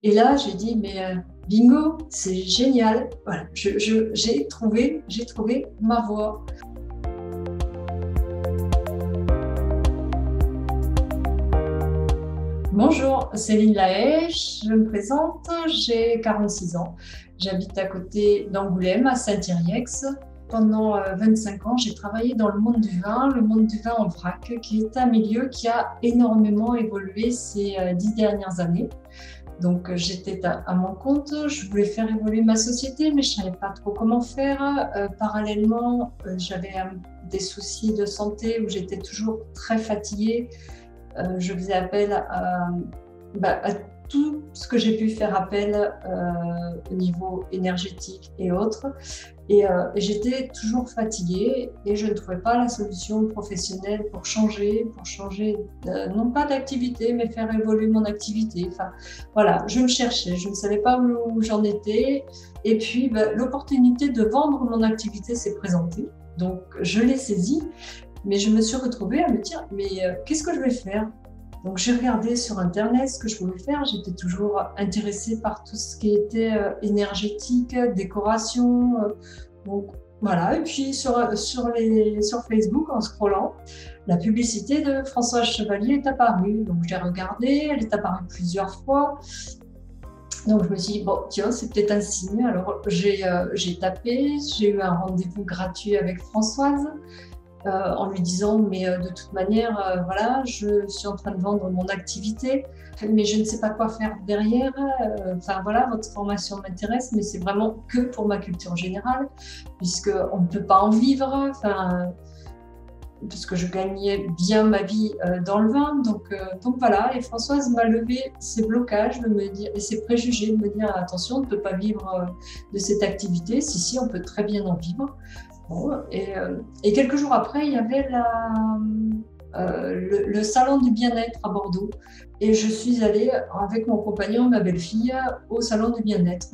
Et là, j'ai dit, mais bingo, c'est génial. Voilà, j'ai trouvé ma voie. Bonjour, Céline Laèche, je me présente, j'ai 46 ans. J'habite à côté d'Angoulême, à Saint-Yrieix. Pendant 25 ans, j'ai travaillé dans le monde du vin en vrac, qui est un milieu qui a énormément évolué ces 10 dernières années. Donc j'étais à mon compte, je voulais faire évoluer ma société, mais je ne savais pas trop comment faire. Parallèlement, j'avais des soucis de santé où j'étais toujours très fatiguée. Je faisais appel à tout ce que j'ai pu faire appel au niveau énergétique et autres. Et j'étais toujours fatiguée et je ne trouvais pas la solution professionnelle pour changer non pas d'activité, mais faire évoluer mon activité. Enfin, voilà, je me cherchais, je ne savais pas où j'en étais. Et puis, l'opportunité de vendre mon activité s'est présentée. Donc, je l'ai saisie. Mais je me suis retrouvée à me dire, mais qu'est-ce que je vais faire? Donc j'ai regardé sur Internet ce que je pouvais faire. J'étais toujours intéressée par tout ce qui était énergétique, décoration. Donc voilà. Et puis sur Facebook, en scrollant, la publicité de Françoise Chevalier est apparue. Donc j'ai regardé, elle est apparue plusieurs fois. Donc je me suis dit, bon, tiens, c'est peut-être un signe. Alors j'ai tapé, j'ai eu un rendez-vous gratuit avec Françoise. En lui disant, mais de toute manière, voilà, je suis en train de vendre mon activité, mais je ne sais pas quoi faire derrière. Enfin voilà, votre formation m'intéresse, mais c'est vraiment que pour ma culture générale, puisqu'on ne peut pas en vivre, enfin, puisque je gagnais bien ma vie dans le vin. Donc voilà, et Françoise m'a levé ces blocages de me dire, et ces préjugés, de me dire, attention, on ne peut pas vivre de cette activité. Si, on peut très bien en vivre. Bon, et quelques jours après, il y avait le salon du bien-être à Bordeaux. Et je suis allée avec mon compagnon, ma belle-fille, au salon du bien-être.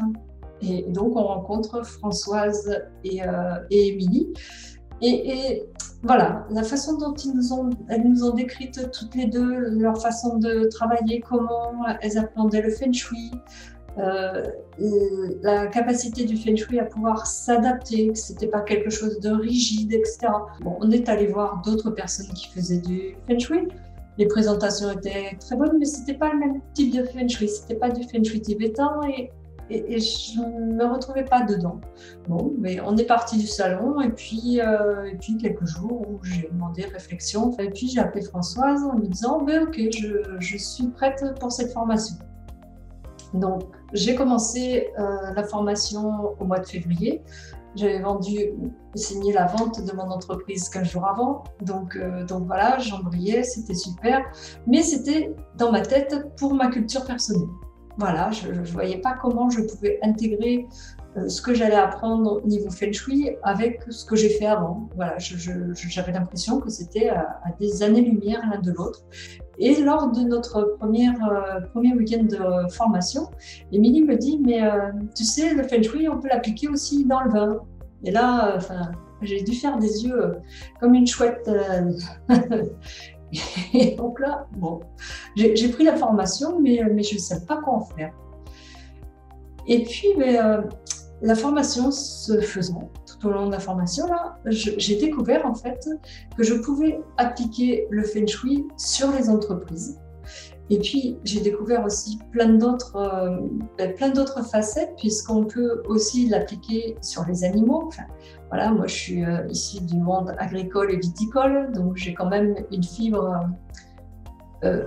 Et donc, on rencontre Françoise et Émilie. Et voilà, la façon dont elles nous ont décrite toutes les deux, leur façon de travailler, comment elles appréhendaient le feng shui, la capacité du feng shui à pouvoir s'adapter, que c'était pas quelque chose de rigide, etc. Bon, on est allé voir d'autres personnes qui faisaient du feng shui. Les présentations étaient très bonnes, mais c'était pas le même type de feng shui. C'était pas du feng shui tibétain et je me retrouvais pas dedans. Bon, mais on est parti du salon et puis quelques jours où j'ai demandé réflexion. Et puis j'ai appelé Françoise en lui disant, ok, je suis prête pour cette formation. Donc, j'ai commencé la formation au mois de février. J'avais signé la vente de mon entreprise 15 jours avant. Donc voilà, j'embrayais, c'était super. Mais c'était dans ma tête pour ma culture personnelle. Voilà, je ne voyais pas comment je pouvais intégrer ce que j'allais apprendre au niveau feng shui avec ce que j'ai fait avant. Voilà, j'avais l'impression que c'était à des années-lumière l'un de l'autre. Et lors de notre premier week-end de formation, Émilie me dit, mais tu sais, le feng shui, on peut l'appliquer aussi dans le vin. Et là, j'ai dû faire des yeux comme une chouette. Et donc là, bon, j'ai pris la formation, mais je ne savais pas quoi en faire. Et puis, la formation se faisant, tout au long de la formation, là, j'ai découvert en fait que je pouvais appliquer le feng shui sur les entreprises. Et puis, j'ai découvert aussi plein d'autres facettes, puisqu'on peut aussi l'appliquer sur les animaux. Enfin, voilà, moi, je suis issue du monde agricole et viticole, donc j'ai quand même une fibre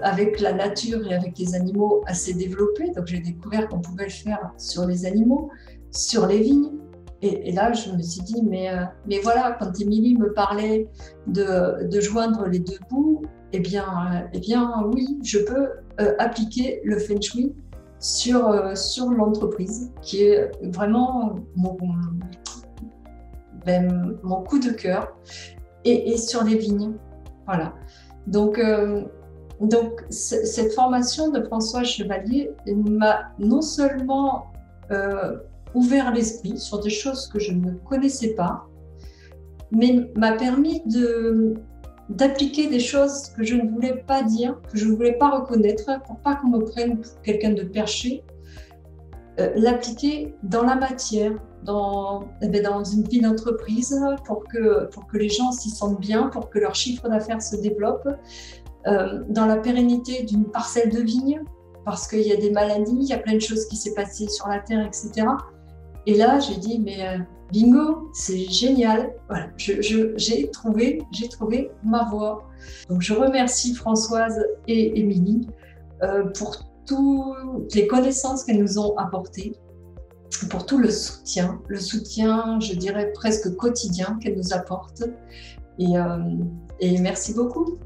avec la nature et avec les animaux assez développée. Donc, j'ai découvert qu'on pouvait le faire sur les animaux, sur les vignes. Et là, je me suis dit, mais voilà, quand Émilie me parlait de joindre les deux bouts, eh bien oui, je peux appliquer le feng shui sur l'entreprise, qui est vraiment mon coup de cœur, et sur les vignes. Voilà. Donc cette formation de François Chevalier m'a non seulement ouvert l'esprit sur des choses que je ne connaissais pas, mais m'a permis d'appliquer des choses que je ne voulais pas dire, que je ne voulais pas reconnaître, pour pas qu'on me prenne pour quelqu'un de perché. l'appliquer dans la matière, dans une vie d'entreprise pour que les gens s'y sentent bien, pour que leur chiffre d'affaires se développe, dans la pérennité d'une parcelle de vigne, parce qu'il y a des maladies, il y a plein de choses qui s'est passées sur la terre, etc. Et là, j'ai dit, mais bingo, c'est génial. Voilà, j'ai trouvé ma voie. Donc, je remercie Françoise et Émilie pour toutes les connaissances qu'elles nous ont apportées, pour tout le soutien, je dirais presque quotidien qu'elles nous apportent. Et merci beaucoup.